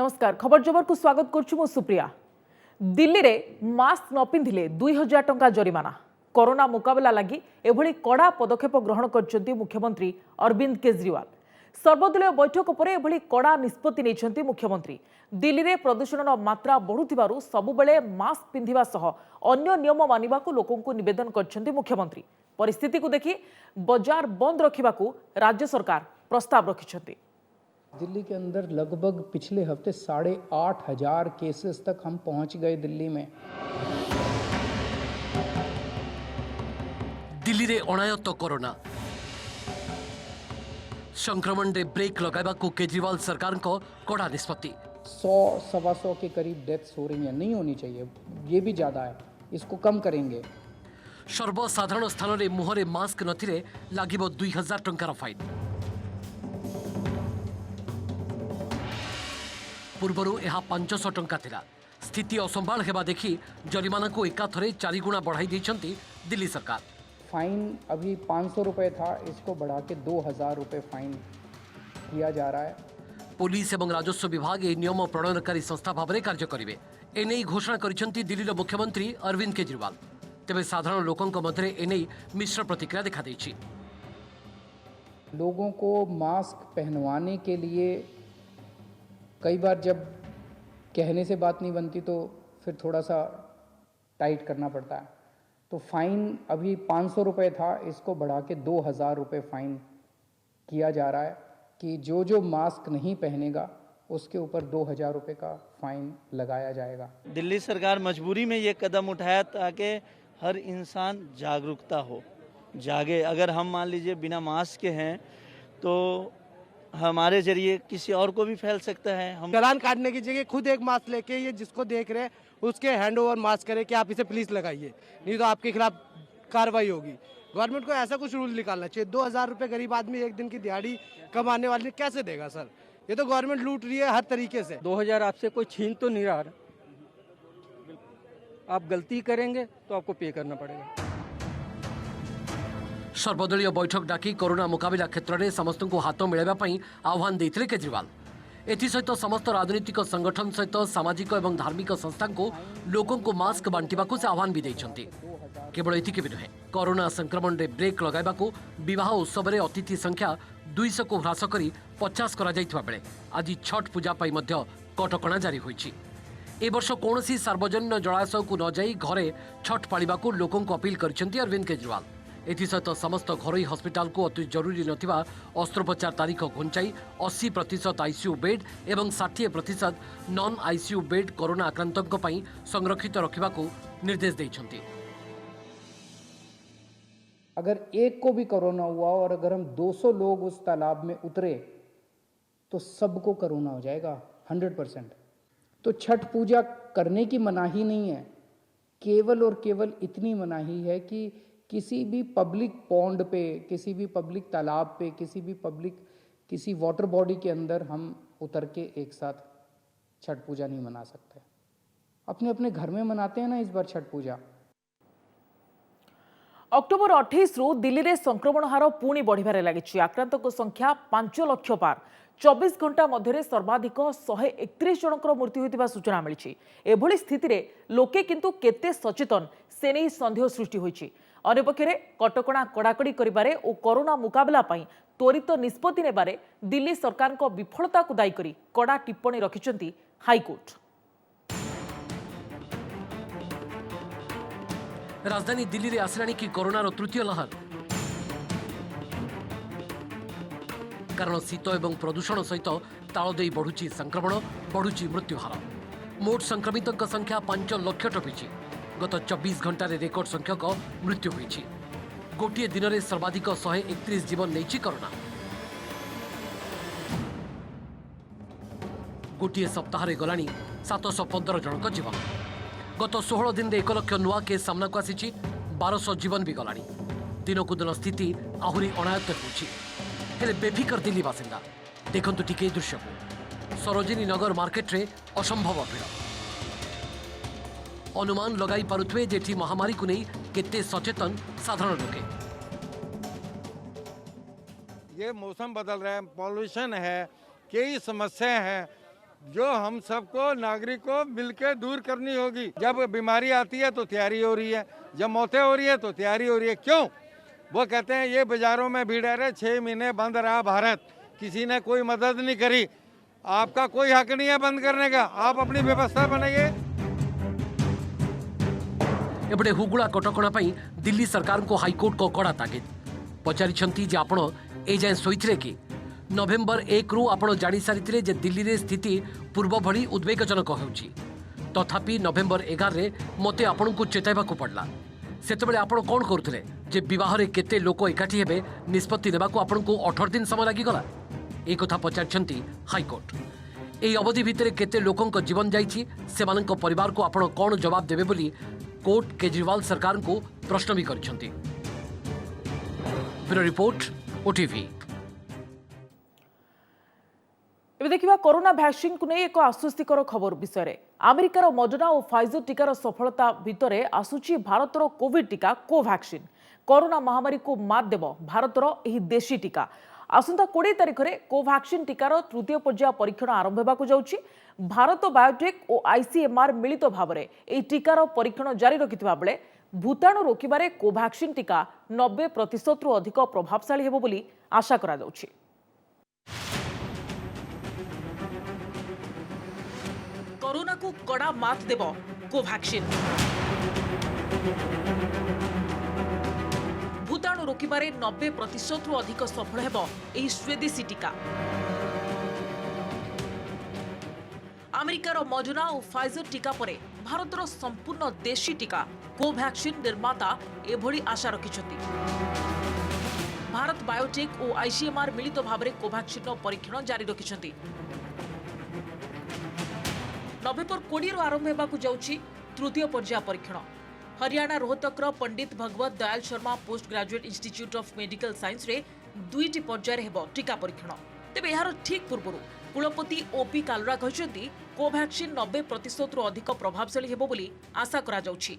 नमस्कार खबर जबर को स्वागत करुछु सुप्रिया। दिल्ली रे मास्क न पिंधिले 2000 टंका जरिमाना। कोरोना मुकाबला लगी एभली कड़ा पदक्षेप ग्रहण करछंती मुख्यमंत्री अरविंद केजरीवाल। सर्वदलीय बैठक पर एभली कड़ा निष्पत्ति नेछंती मुख्यमंत्री। दिल्ली रे प्रदूषणर मात्रा बढ़ुथिबारु सबुबेले मास्क पिंधिबा सह अन्य नियम मानिबाकू लोकंकू निवेदन करछंती मुख्यमंत्री। परिस्थिति को देखि बाजार बंद रखिबाकू राज्य सरकार प्रस्ताव रखिछंती। दिल्ली के अंदर लगभग पिछले हफ्ते 8,500 केसेस तक हम पहुंच गए दिल्ली में। दिल्ली रे अनायत कोरोना संक्रमण रे ब्रेक लगाइबा को केजरीवाल सरकार को कड़ा निष्पत्ति। 100-125 के करीब डेथ्स हो रही हैं, नहीं होनी चाहिए, ये भी ज्यादा है, इसको कम करेंगे। सर्वसाधारण स्थान रे मुहरे मास्क नथिरे लागिबो 2000 टंकार फाइन। पूर्वरु यह 500 टंका थिला। स्थिति असंभाल हेबा देखि जरिमाना को एकाथरे 4 गुणा बढ़ाई दैछंती दिल्ली सरकार। फाइन अभी 500 रुपए था, इसको बढ़ा के 2000 रुपए फाइन किया जा रहा है। पुलिस एवं राजस्व विभाग ए नियम प्रणयनकारी संस्था भाव में कार्य करेंगे। एने घोषणा करिसेंती दिल्ली मुख्यमंत्री अरविंद केजरीवाल। तेबे साधारण लोकंक मध्य एने मिश्र प्रतिक्रिया देखा देछि। लोगों को मास्क पहनवाने के लिए कई बार जब कहने से बात नहीं बनती तो फिर थोड़ा सा टाइट करना पड़ता है। तो फाइन अभी 500 रुपए था, इसको बढ़ा के 2000 रुपए फाइन किया जा रहा है कि जो मास्क नहीं पहनेगा उसके ऊपर 2000 रुपए का फाइन लगाया जाएगा। दिल्ली सरकार मजबूरी में ये कदम उठाया ताकि हर इंसान जागरूकता हो, जागे। अगर हम मान लीजिए बिना मास्क के हैं तो हमारे जरिए किसी और को भी फैल सकता है। हम चालान काटने की जगह खुद एक मास्क लेके ये जिसको देख रहे हैं उसके हैंड ओवर मास्क करें कि आप इसे प्लीज लगाइए, नहीं तो आपके खिलाफ कार्रवाई होगी। गवर्नमेंट को ऐसा कुछ रूल निकालना चाहिए। 2000 रुपए गरीब आदमी एक दिन की दिहाड़ी कमाने वाले कैसे देगा सर? ये तो गवर्नमेंट लूट रही है हर तरीके से। 2000 आपसे कोई छीन तो नहीं रहा। आप गलती करेंगे तो आपको पे करना पड़ेगा। सर्वदलीय बैठक डाकी कोरोना मुकाबला क्षेत्र में समस्त को हाथ मिलाइबा पई आह्वान देथिले केजरीवाल। एथिसहित समस्त राजनीतिक संगठन सहित सामाजिक और धार्मिक संस्था को लोकों को मास्क बांटिबाकू से आह्वान भी देइछंती। केवल एतिके भी नुहे, कोरोना संक्रमण रे ब्रेक लगाइबाकू विवाह उत्सव रे अतिथि संख्या 200 को ह्रास करी 50 करा जाइतबा बेले आज छठ पूजा पई मध्य कटकणा जारी होईछि। ए वर्ष कोनोसी सार्वजनिक जलाशय को न जाई घरे छठ पालिबाकू लोकों को अपील करिसेंती अरविंद केजरीवाल। एथिसहित समस्त घरोई हस्पिटाल को अति जरूरी नथिबा अस्त्रोपचार तारीख घुंचाई 80% आईसीयू बेड एवं 60% नॉन आईसीयू बेड कोरोना आक्रांतों पई संरक्षित रखिबाकू निर्देश देइछंती। अगर एक को भी कोरोना हुआ और अगर हम 200 लोग उस तालाब में उतरे तो सबको कोरोना हो जाएगा 100%। तो छठ पूजा करने की मनाही नहीं है, केवल और केवल इतनी मनाही है कि किसी भी पब्लिक पॉन्ड पे, किसी भी पब्लिक तालाब पे, किसी वाटर बॉडी के अंदर हम उतर के एक साथ छठ पूजा नहीं मना सकते। अपने अपने घर में मनाते हैं ना इस बार छठ पूजा। अक्टोबर 28 रु दिल्ली रे संक्रमण हार पुणी बढ़िबारे लागिछि। आक्रांतक संख्या 5 लाख पार। 24 घंटा मध्य सर्वाधिक 131 जनकर मृत्यु होइतिबा सूचना मिलिछि। एभली स्थिति रे लोके किंतु केते सचेतन से नहीं संदेह सृष्टि होइछि। अन्यपक्षे कटकणा कड़ाकड़ी करिबारे और कोरोना मुकाबला पई त्वरित निष्पत्ति नेबारे दिल्ली सरकार को विफलता को दायी करी कड़ा टिप्पणी रखिछंती हाईकोर्ट। राजधानी दिल्ली रे आसलानी कि कोरोना रो तृतीय लहर। कारण शीत एवं प्रदूषण सहित ताल देई बढ़ुची संक्रमण, बढ़ुची मृत्युहार। मोट संक्रमितों संख्या 5 लाख टपिछि। गत 24 घंटे रेकर्ड संख्यक मृत्यु होइछि। गोटे दिन में सर्वाधिक 131 जीवन नहीं कोरोना। गोटे सप्ताह गलानी 715 जनक जीवन। गत 16 दिन में 1 लाख नुआ केस सामना को आसी 1200 जीवन भी गलानी। दिनकू दिन स्थिति आहुरी अनायत्त होइछि। बेफिकर दिल्ली बासिंदा देखंतु टिके दृश्य को। सरोजिनी नगर मार्केट रे असंभव भीड़। अनुमान लगाई पारुथवे जेठी महामारी को नहीं केते सचेतन साधारण लोके। ये मौसम बदल रहा है, पॉल्यूशन है, कई समस्याएं हैं, जो हम सबको नागरिक को मिलकर दूर करनी होगी। जब बीमारी आती है तो तैयारी हो रही है, जब मौतें हो रही है तो तैयारी हो रही है। क्यों? वो कहते हैं ये बाजारों में भीड़ है, 6 महीने बंद रहा भारत, किसी ने कोई मदद नहीं करी। आपका कोई हक नहीं है बंद करने का, आप अपनी व्यवस्था बनाइए। एपटे हुगुला कटकणा पई दिल्ली सरकार को हाईकोर्ट को कड़ा तागिद पचारिछंती जे आपण ए जाय सोइथिले कि नवेम्बर 1 रु आपण जानि सारिथिले जे दिल्ली रे स्थिति पूर्व भली उद्वेगजनक होउची। तथापि नवेम्बर 11 रे मते आपण को चेताइबाकू पड़ला। सेतबेले आपण कोन करूथिले जे विवाह रे केते लोक एकाठी हेबे निष्पत्ति नेबाकू आपण को 18 दिन समय लागि गला। ए कथा पचारिछंती हाईकोर्ट। एही अवधि भितरे केते लोकंक जीवन जाइछि सेमानंक परिवार को आपण कोन जवाब देबे बोली कोर्ट केजरीवाल सरकार को प्रश्न भी करिसेंती। Bureau report OTV. ଏବେ ଦେଖିବା କରୋନା ଭ୍ୟାକ୍ସିନକୁ ନେଇ ଏକ ଆଶ୍ୱସ୍ତିକର ଖବର ବିଷୟରେ। ଆମେରିକାର ମଡର୍ଣ୍ଣା ଓ ଫାଇଜର ଟିକାର ସଫଳତା ଭିତରେ ଆସୁଛି ଭାରତର କୋଭିଡ ଟିକା କୋଭ୍ୟାକ୍ସିନ। କରୋନା ମହାମାରୀକୁ ମାତ ଦେବ ଭାରତର ଏହି ଦେଶୀ ଟିକା। ଆସନ୍ତା 20 ତାରିଖରେ କୋଭ୍ୟାକ୍ସିନ ଟିକାର ତୃତୀୟ ପର୍ଯ୍ୟାୟ ପରୀକ୍ଷଣ ଆରମ୍ଭ ହେବାକୁ ଯାଉଛି। ଭାରତ ବାୟୋଟେକ୍ ଓ ଆଇସିଏମ୍ଆର୍ ମିଳିତ ଭାବରେ ଏହି ଟିକାର ପରୀକ୍ଷଣ ଜାରି ରଖିଥିବା ବେଳେ ଭୂତାଣୁ ରୋକିବାରେ କୋଭ୍ୟାକ୍ସିନ ଟିକା 90% ରୁ ଅଧିକ ପ୍ରଭାବଶାଳୀ ହେବ ବୋଲି ଆଶା କରାଯାଉଛି। कोरोना को कड़ा मात देव कोभैक्सिन। भूताणु रोकबारे 90% रु अधिक सफल हेब एही स्वदेशी टीका। अमेरिकार मडर्ना और फाइजर टीका परे भारतर संपूर्ण देशी टीका कोभैक्सिन निर्माता एभली आशा रखिछथि। भारत बायोटेक और आईसीएमआर मिलित भाव कोभैक्सिन परीक्षण जारी रखिछथि। नवेम्बर 20 आरंभ होगाकू जाउछि तृतीय पर्याय परीक्षण। हरियाणा रोहतकर Pandit Bhagwat Dayal Sharma post graduate institute of medical science रे 2टी पर्याय हेब टीका परीक्षण। तेबे यार ठीक पूर्व कुलपति ओपी कालरा कहते कोभैक्सिन 90% रु अधिक प्रभावशाली हेब बोली आशा करा जाउछि।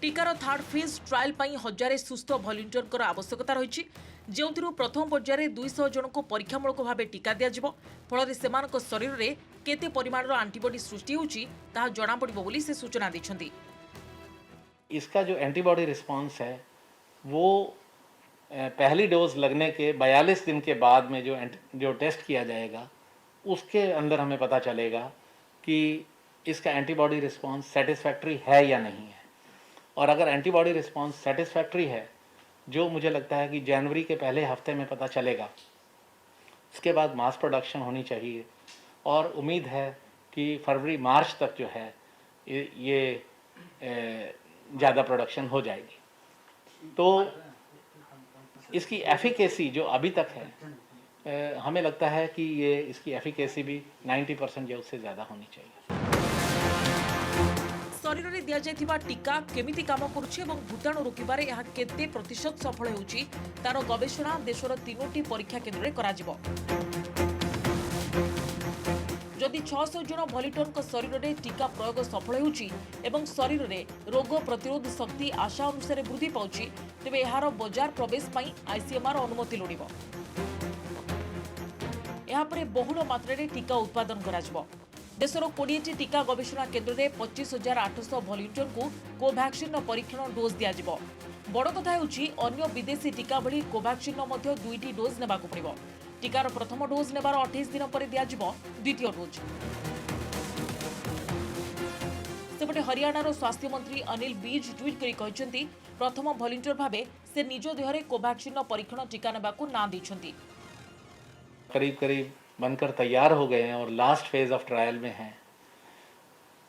टीकार थर्ड फेज ट्रायल पाई 1000 सुस्थ भॉलंटियर आवश्यकता रही, जो प्रथम पर्यायर 200 जन को परीक्षामूलक भाव टीका दिज्व। फल शरीर में केते परिमाणर एंटीबॉडी सृष्टि होउछि ताहा जणा पड़िबो बोली से सूचना दैछन्ति। इसका जो एंटीबॉडी रिस्पांस है वो पहली डोज लगने के 42 दिन के बाद में जो टेस्ट किया जाएगा उसके अंदर हमें पता चलेगा कि इसका एंटीबॉडी रिस्पांस सेटिस्फैक्ट्री है या नहीं है। और अगर एंटीबॉडी रिस्पांस सेटिस्फैक्ट्री है, जो मुझे लगता है कि जनवरी के पहले हफ्ते में पता चलेगा, इसके बाद मास प्रोडक्शन होनी चाहिए और उम्मीद है कि फरवरी मार्च तक जो है ये ज़्यादा प्रोडक्शन हो जाएगी। तो इसकी एफिकेसी जो अभी तक है, हमें लगता है कि ये इसकी एफिकेसी भी 90% या उससे ज़्यादा होनी चाहिए। शरीर में दि जाइथिबा टीका केमिति काम करुछि एवं भूताणु रोकिबारे यह केते प्रतिशत सफल होउछि तार गवेषणा देशर 3टी परीक्षा केन्द्र रे कराजिबो। जदि 600 जन भॉलंटियर शरीर में टीका प्रयोग सफल होउछि एवं शरीर में रोग प्रतिरोध शक्ति आशा अनुसार वृद्धि पाउछि, तेबे एहार बाजार प्रवेश पई आईसीएमआर अनुमति लोडिबो। एहा परे बहुल मात्रा रे टीका उत्पादन कराजिबो। देशर 20टी टीका गवेषणा केन्द्र में 25,800 भॉलंटियर को कोभैक्सिन परीक्षण डोज दियाजिबो। बड़ कथा हेउछि अन्य विदेशी टीका भली कोभैक्सिन मध्य 2टी डोज नेबाकू पड़िबो। टीकार प्रथम डोज नेबार 28 दिन पर दियाजिबो द्वितीय डोज। सेपटे हरियाणार स्वास्थ्य मंत्री अनिल विज ट्वीट करी कहछन्ती प्रथम भॉलंटियर भाबे से निज देहरे कोभैक्सिन परीक्षण टीका नेबाकू ना दैछन्ती। करीब बनकर तैयार हो गए हैं और लास्ट फेज ऑफ ट्रायल में हैं।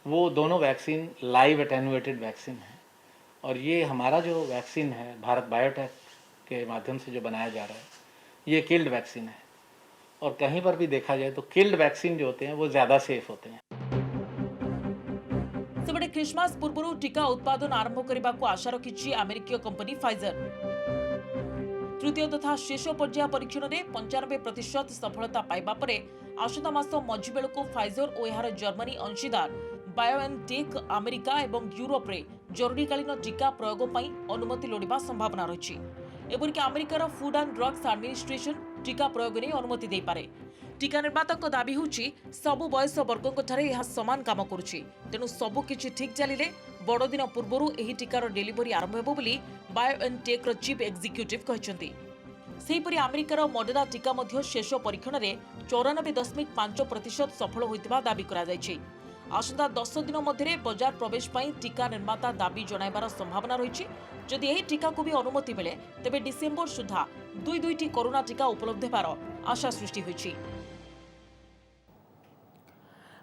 वो दोनों वैक्सीन लाइव एटेन्युएटेड वैक्सीन है और ये हमारा जो वैक्सीन है भारत बायोटेक के माध्यम से जो बनाया जा रहा है, ये किल्ड वैक्सीन है। और कहीं पर भी देखा जाए तो किल्ड वैक्सीन जो होते हैं वो ज़्यादा सेफ होते हैं। सेपटे क्रिसमस पूर्व टीका उत्पादन आरंभ करने को आशा रखी अमेरिकीय कंपनी फाइजर। तृतीय तथा शेष पर्याय परीक्षण में 95% सफलता पाइबा परे आसंता मास मझी बेलू फाइजर और यार जर्मनी अंशीदार बायोएनटेक अमेरिका एवं यूरोप रे जरूरीकालीन टीका प्रयोग पई अनुमति लोडिबा संभावना रही। एपरिक अमेरिकार फूड एंड ड्रग्स एडमिनिस्ट्रेशन टीका प्रयोग नहीं अनुमति दे पारे। टीका निर्माता दाबी होउछि सबु बयस वर्गों ठारे यह समान काम करुछि तेणु सबु किछि ठीक चलिले बड़दिन पूर्वरु एही टीकार डेलीवरी आरंभ हेबो बोली बायोएनटेक चीफ एग्जीक्यूटिव कहछन्ती। सेहीपरि अमेरिकार मॉडर्ना टीका मध्य शेष परीक्षण में 94.5% सफल होइतिबा दाबी करा जायछि। आसंता 10 दिन मध्य बजार प्रवेश पर टीका निर्माता दाबी जणाइबार संभावना रही। जदि यही टीका को भी अनुमति मिले तेबे डिसेम्बर सुधा दुईटी कोरोना टीका उपलब्ध होबार आशा सृष्टि होइछि।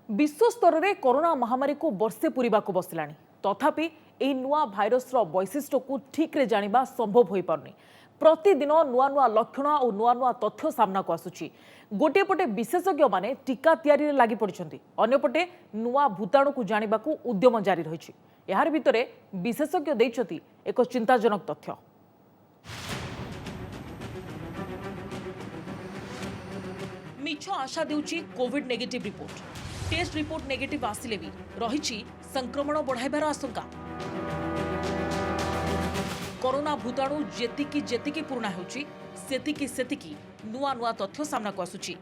विश्व स्तर में कोरोना महामारी को वर्षे पूरा बसलानी तथापि एही नुआ भाइरस वैशिष्ट्य को ठीक रे जानिबा संभव होई पारनी। प्रतिदिन नुआ नुआ लक्षण और नुआ नुआ तथ्य सामना को आसुची। गोटे पटे विशेषज्ञ माने टीका तैयारी लागि पड़िछन्ती, अन्य पटे नुआ भूताणु को जानिबा को उद्यम जारी रहिछि। यार भितरे विशेषज्ञ दैछति एक चिंताजनक तथ्य। मिछ आशा देउछि covid negative report. Test report negative आसिले भी रहिछि संक्रमण बढ़ाइबार आशंका। कोरोना भूताणु जेतिकी जेतिकी पुराणा होउछि सेतिकी सेतिकी नुआ नुआ तथ्य सामना को आसुछि।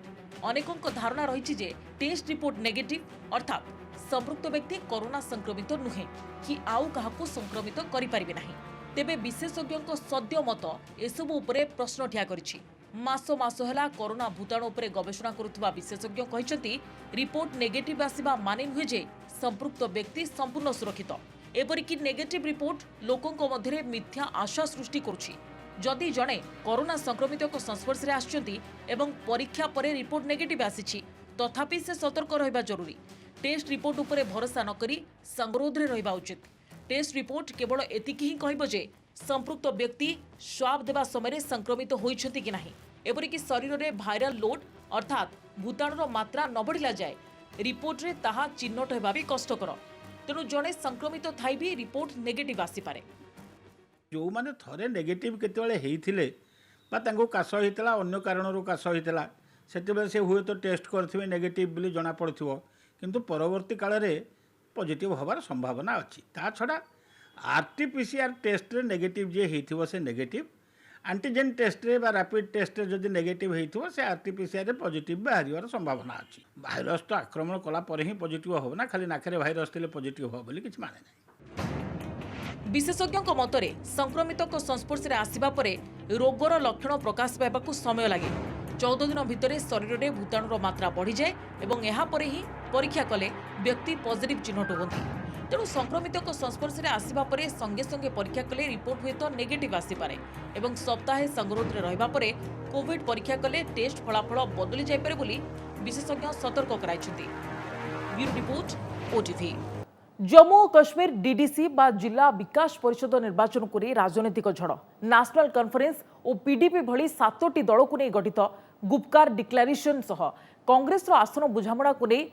अनेकों धारणा रही जे टेस्ट रिपोर्ट नेगेटिव अर्थात संपृक्त व्यक्ति कोरोना संक्रमित नुहे कि आउ काहाकू संक्रमित करि परिबे नाही। तेबे विशेषज्ञों सद्य मत एसबू उपरे प्रश्न ठिया करिछि। मास मास हेला कोरोना भूताणु उपरे गवेषणा करुथुवा विशेषज्ञ कहिसंती रिपोर्ट नेगेटिव आसिबा माने नुहे जे संपृक्त व्यक्ति संपूर्ण सुरक्षित। एपरिकी नेगेटिव रिपोर्ट लोकों मध्य मिथ्या आशा सृष्टि करुछि। जदि जड़े कोरोना संक्रमित संस्पर्श में आछंती एवं परीक्षा परे रिपोर्ट नेगेटिव आसीछि तथापि से सतर्क रहिबा जरूरी। टेस्ट रिपोर्ट उपरे भरोसा न करी संगरोध रे रहिबा उचित। टेस्ट रिपोर्ट केवल एतिकी ही कहबो जे संपृक्त व्यक्ति स्वाब देवा समय संक्रमित होइछंती कि नाही। एपरिकी शरीर में भाइरल लोड अर्थात भूताणुर मात्रा न बढ़िला जाए रिपोर्ट रे ताहा चिन्हट हेबा भी कष्टकर। तेणु जड़े संक्रमित थाई भी रिपोर्ट नेगेटिव आसीपारे। जो माने थरे नेगेटिव केतेबेले हेइथिले बा तांको काश होइतला अन्य कारणरू काश होइतला सेतेबेले से हुए तो टेस्ट करथिबे नेगेटिव बोली जणा पड़थिबो किंतु परवर्ती काल रे पॉजिटिव होबार संभावना अछि। ता छडा आरटीपीसीआर टेस्ट रे नेगेटिव जे हेइथिबो से नेगेटिव एंटीजन टेस्ट रे बा रैपिड टेस्ट रे जदि नेगेटिव हेइथिबो से आरटीपीसीआर रे पॉजिटिव बाहरिवार संभावना अछि। भाइरस तो आक्रमण कला पर ही पॉजिटिव होबो ना, खाली नाकरे भाइरस थिले पॉजिटिव हो बोली किछ माने नै। विशेषज्ञों मतरे संक्रमित संस्पर्श में आसिबा परे रोगर लक्षण प्रकाश पाइबा समय लगे। 14 दिन भितर शरीर में भूताणुर मात्रा बढ़ी जाए और यहाँ पर ही परीक्षा कले व्यक्ति पॉजिटिव चिन्हट होती। तेणु संक्रमित संस्पर्श में आसिबा परे संगे संगे परीक्षा कले रिपोर्ट हुए तो नेगेटिव आसीपारे एवं सप्ताहे संगरोध में रहिबा परे कोविड परीक्षा कले टेस्ट फलाफल बदली जाइपारे बोली विशेषज्ञ सतर्क कराइछन्ति। Bureau report OTV. जम्मू और काश्मीर डीडीसी बा जिला विकास परिषद निर्वाचन को नहीं राजनीतिक झड़। नेशनल कॉन्फ्रेंस और पीडीपी भली 7टी दल को नहीं गठित गुपकार डिक्लेरेशन सह कांग्रेस आसन बुझामणा को नहीं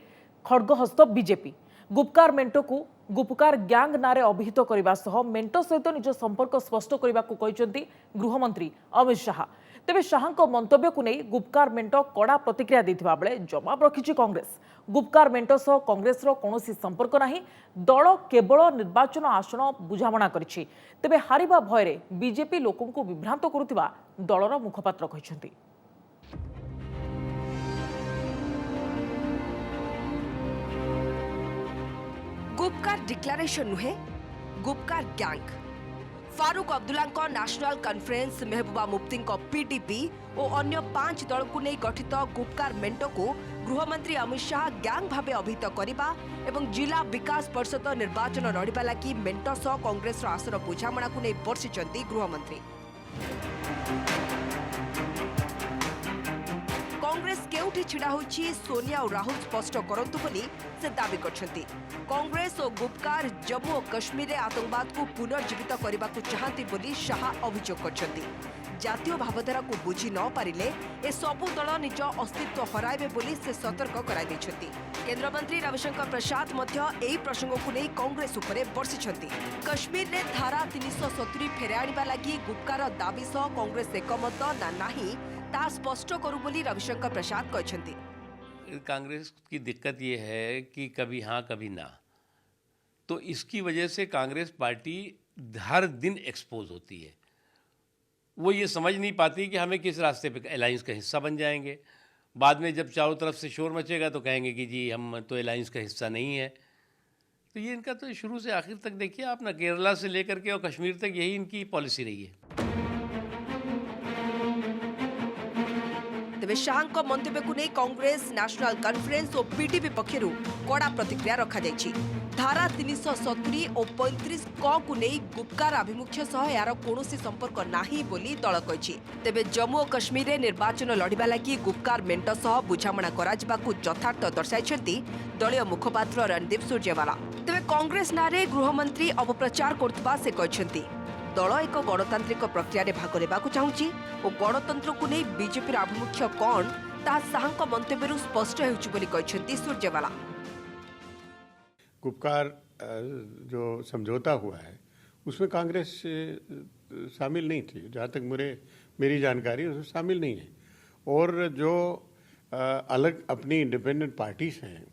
खड़गहस्त बीजेपी गुपकार मेंटो को गुपकार गैंग नारे अभिहित करने सह मेंटो सहित निज संपर्क स्पष्ट करने को कहते गृहमंत्री अमित शाह। तेबे शाह मंतव्य को नहीं गुपकार मेंटो कड़ा प्रतिक्रिया देथिबा बेले जवाब रखिछि कांग्रेस। गुपकार मेंटो सह कांग्रेस कौनसी संपर्क नहीं, दल केवल निर्वाचन आसन बुझामणा करिछि। तेबे हारिबा भयरे बीजेपी लोकों को विभ्रांत करुथिबा दलर मुखपात्र कहिसंती। गुपकार डिक्लेरेशन नुहे Gupkar gang. Farooq Abdullah national conference Mehbooba Mufti PDP और अन्य 5 दल को नहीं गठित गुपकार मेंटो को गृहमंत्री अमित शाह गैंग भावे अभिहित करने एवं जिला विकास परिषद निर्वाचन लड़िबा लगी मेंटो सह कांग्रेस आसन बुझामणा को नहीं बर्षिचंती गृहमंत्री। कांग्रेस केउठी छिड़ा होछि सोनिया और राहुल स्पष्ट करंतु बोली से दाबी करछंती। कांग्रेस और गुपकार जम्मू और कश्मीर रे आतंकवाद को पुनर्जीवित करने को चाहती बोली शाह अभियोग करछंती। जातीय भावधारा को बुझी न पारिले ए सबु दल निज अस्तित्व हराइबे बोली से सतर्क कराई दैछंती। केंद्र मंत्री रविशंकर प्रसाद मध्य एही प्रसंग को नहीं कांग्रेस उपरे बर्षिछंती। कश्मीर रे धारा 370 फेरे आनिबा लागि गुपकार दाबी सह कांग्रेस एकमत ना नाही ता स्पष्ट करू बोली रविशंकर प्रसाद कहछंती। कांग्रेस की दिक्कत ये है कि कभी हाँ कभी ना, तो इसकी वजह से कांग्रेस पार्टी हर दिन एक्सपोज होती है। वो ये समझ नहीं पाती कि हमें किस रास्ते पे अलायंस का हिस्सा बन जाएंगे। बाद में जब चारों तरफ से शोर मचेगा तो कहेंगे कि जी हम तो अलायंस का हिस्सा नहीं है। तो ये इनका तो शुरू से आखिर तक देखिए आप ना, केरला से लेकर के और कश्मीर तक यही इनकी पॉलिसी रही है। तेज शाह मंतव्य को नहीं कांग्रेस, नेशनल कॉन्फ्रेंस और पीडीपी पक्षर कड़ा प्रतिक्रिया रखा जायछि। धारा 370 और 35 क को नहीं गुपकार आभिमुख्य सह यार कौनसी संपर्क नाही बोली दल कहिछि। तेबे जम्मू और कश्मीर रे निर्वाचन लड़िबा लागि गुपकार मेंट सह बुझामणा कराजिबाकू यथार्थ दर्शाइछन्ति दलीय मुखपात्र रणदीप सुरजेवाला। तेबे कांग्रेस नारे गृहमंत्री अपप्रचार करथबा से कहिछन्ति। दल एक गणतांत्रिक प्रक्रिया रे भाग लेबाकू चाहूछि और गणतंत्र को नहीं बीजेपी आभिमुख्य कौन ता शाह मंतव्य स्पष्ट होउछि बोली कहिछन्ति सुरजेवाला। गुपकार जो समझौता हुआ है उसमें कांग्रेस शामिल नहीं थी, जहाँ तक मेरी जानकारी उसमें शामिल नहीं है। और जो अलग अपनी इंडिपेंडेंट पार्टीज हैं,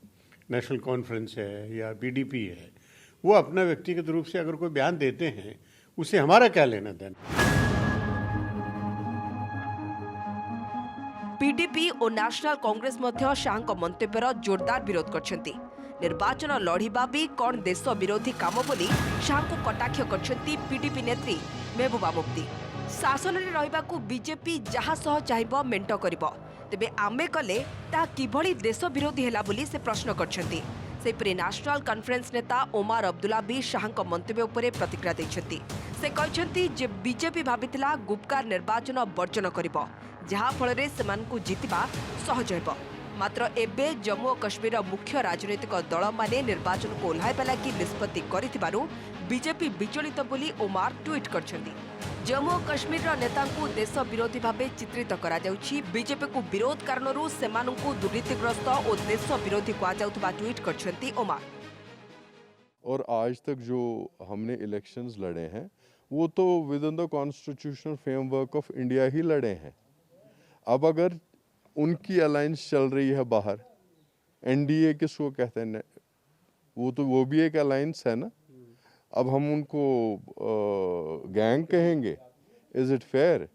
नेशनल कॉन्फ्रेंस है या पीडीपी है, वो अपना व्यक्तिगत रूप से अगर कोई बयान देते हैं उससे हमारा क्या लेना देना। पीडीपी और नेशनल कांग्रेस मध्य शाह मंतव्यर जोरदार विरोध करछन्ति। निर्वाचन लड़िबा भी कौन देश विरोधी काम बोली शाह को कटाक्ष करछन्ति पीडीपी नेत्री महबूबा मुफ्ती। शासन में रहिबाकू बीजेपी जहाँ सह चाहिबो मेंट करिबो, तेबे आमे कले ता किभଳି देश विरोधी हैला बोली से प्रश्न करछन्ति। सेपरि नेशनल कॉन्फ्रेंस नेता ओमार अब्दुल्ला भी शाह मंतव्य उपरे प्रतिक्रिया दैछन्ति। से कहछन्ति जे बीजेपी भाबितिला गुपकार निर्वाचन वर्जन करिबो, जहाँ फल सेमानकू जितिबा सहज हेबो। मात्र एबे जम्मू और कश्मीर मुख्य राजनैतिक दल माने निर्वाचन को ओह्लाइबा लागि निष्पत्ति करिथिबारु बीजेपी विचलित बोली ओमार ट्वीट करछन्ति। जम्मू और कश्मीर नेता को देश विरोधी भावे चित्रित करा जाउछि। बीजेपी को विरोध कारणरू सेमानकू दुर्नीतिग्रस्त और देश विरोधी कहा जाउथबा ट्वीट करछन्ति ओमार। और आज तक जो हमने इलेक्शंस लड़े हैं वो तो within the constitutional framework of India ही लड़े हैं। अब अगर उनकी अलायंस चल रही है बाहर, एनडीए किसको कहते हैं, वो भी एक अलायंस है ना। अब हम उनको गैंग कहेंगे, इज इट फेयर?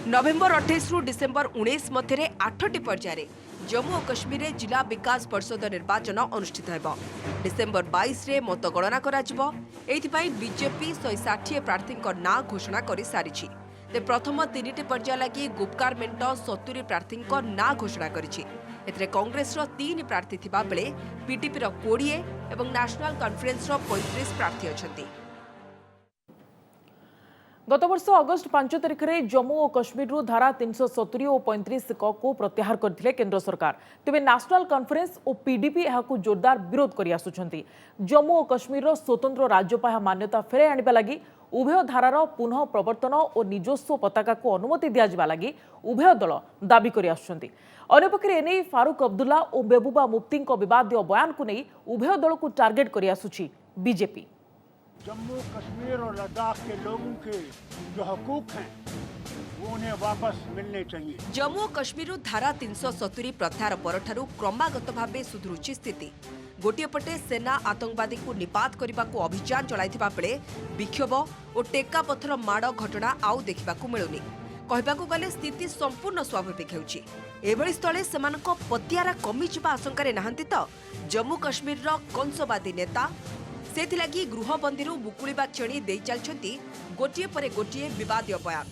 नवेम्बर 28 रु डिसेम्बर 19 मध्य 8टी पर्याय जम्मू और कश्मीर रे जिला विकास परिषद निर्वाचन अनुष्ठित हेबो। डिसेम्बर 22 रे मतगणना कराजिबो। एथिपाई बीजेपी 160 प्रार्थी ना घोषणा कर सारी। ते प्रथम 3टी पर्याय लगी गुपकार मेंट 70 प्रार्थी ना घोषणा करिछि। एथिरे कांग्रेस 3 प्रार्थी थिबा बेले पीडीपी 20 एवं नेशनल कॉन्फ्रेंस 35 प्रार्थी अछंती। गत वर्ष अगस्ट 5 तारिख में जम्मू और कश्मीर धारा 370 और 35 क को प्रत्याहार करथिले केंद्र सरकार। तेबे नेशनल कॉन्फ्रेंस और पीडीपी एहाकू जोरदार विरोध करि आसुछंती। जम्मू और कश्मीर स्वतंत्र राज्य पाया मान्यता फेरे आनिबा लागि उभय धारार पुनः प्रवर्तन और निजस्व पताका को अनुमति दिया जिबा लागि उभय दल दाबी करि आसुछंती। अन्यपक्षे एने फारूक अब्दुल्ला और महबूबा मुफ्ती विवादीय बयान को नहीं उभय दल को टार्गेट करि आसुछि बीजेपी। जम्मू कश्मीर और लद्दाख के लोगों के जो हकूक हैं वो उन्हें वापस मिलने चाहिए। जम्मू और कश्मीर धारा 370 प्रत्याहार परठारु क्रमागत भावे सुधुरुची स्थिति। गोटे पटे सेना आतंकवादी को निपात करने को अभियान चलाइथिबा बेले विक्षोभ और टेका पथर माड़ घटना आउ देखिबाकू मिलुनी। कहबाकू गले स्थिति संपूर्ण स्वाभाविक हेउची। एभଳି स्थले सेमानक पतियारा कमी जिबा आशंका नाहंती तो जम्मू कश्मीर कंसवादी नेता सेथिलागी गृहबंदी मुकुलिबा क्षणी दे चलछंती गोटिए परे गोटिए विवादीय बयान,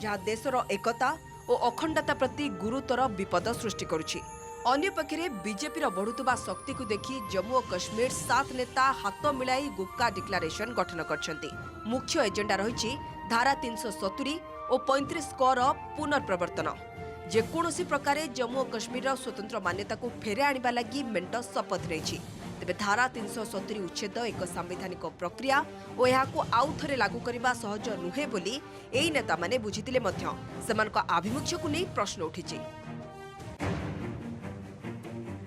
जहाँ देशर एकता और अखंडता प्रति गुरुतर विपद सृष्टि करुछि। अन्य पक्षरे बीजेपी बढ़ुवा शक्ति को देखि जम्मू और कश्मीर 7 नेता हाथ मिलाई गुपकार डिक्लारेशन गठन करछंती। मुख्य एजेंडा रही धारा 370 और 35 क पुनर्प्रवर्तन। जेकोसी प्रकार जम्मू और कश्मीर स्वतंत्र मान्यता को फेरे आनिबा लागि मेंट शपथ रही। तेबे धारा 370 उच्छेद एक संवैधानिक प्रक्रिया और यहां आउ थरे लागू करने सहज नुहे बोली एई नेता माने बुझितिले मध्य सेमानक आभिमुख्य को नहीं प्रश्न उठिछि।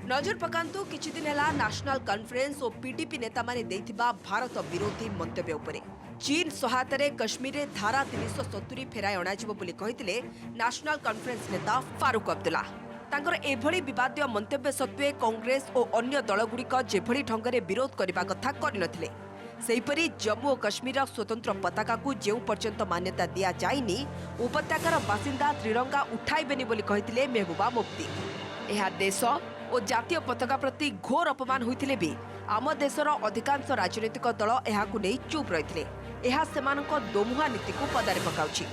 नजर पकांतु किछि दिन हैला नेशनल कॉन्फ्रेंस और पीडीपी नेता माने देथिबा भारत विरोधी मंतव्य उपरे। चीन सहायतारे कश्मीर रे धारा 370 फेराय अणाजिबो बोली कहितिले नेशनल कॉन्फ्रेंस नेता फारूक अब्दुल्ला। तांकर एभଳି विवादीय मंतव्य सत्वे कांग्रेस और अन्य दलगुड़िक जेभଳି ढंगरे विरोध करने कथा करनथिले। सेहीपरि जम्मू और कश्मीर स्वतंत्र पताका को जेउ पर्यंत मान्यता दिया जाइनी उपत्यकार बासिंदा त्रिरंगा उठाइबेनी बोली कहिथिले महबूबा मुफ्ती। यह देश और जातीय पताका प्रति घोर अपमान होइथिले भी आम देशर अधिकांश राजनीतिक दल एहाकु नै चुप रहिथिले। एहा सेमानक दोमुहा नीति को पदारे पकाउछि।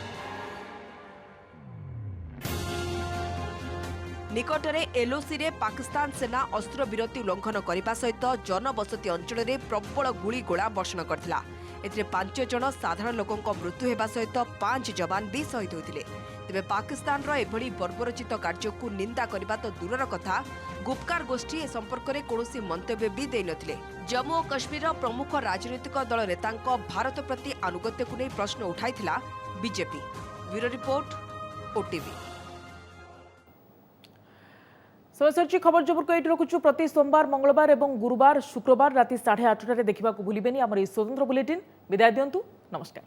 निकटरे एलओसी रे पाकिस्तान सेना अस्त्र विरति उल्लंघन करने सहित जनबसति अंचल में प्रबल गुड़गोला वर्षण करथिला। एथिरे 5 जन साधारण लोकों मृत्यु होगा सहित 5 जवान भी शहीद होते। तेबे पाकिस्तान रो एभली बर्बरचित कार्य को निंदा करबा तो दूरर कथा गुपकार गोष्ठी ए संपर्क में कौनसी मंतव्य भी दे नथिले। जम्मू और कश्मीर प्रमुख राजनीतिक दल नेतांक भारत प्रति आनुगत्य को नहीं प्रश्न उठाइथिला बीजेपी। Bureau report OTV. सरसरची खबर जबर को ये रखुचु प्रति सोमवार मंगलवार और गुरुवार शुक्रवार राति 8:30 देखा भूलिबेनी आमर स्वतंत्र बुलेटिन। विदाय दियंतु। नमस्कार।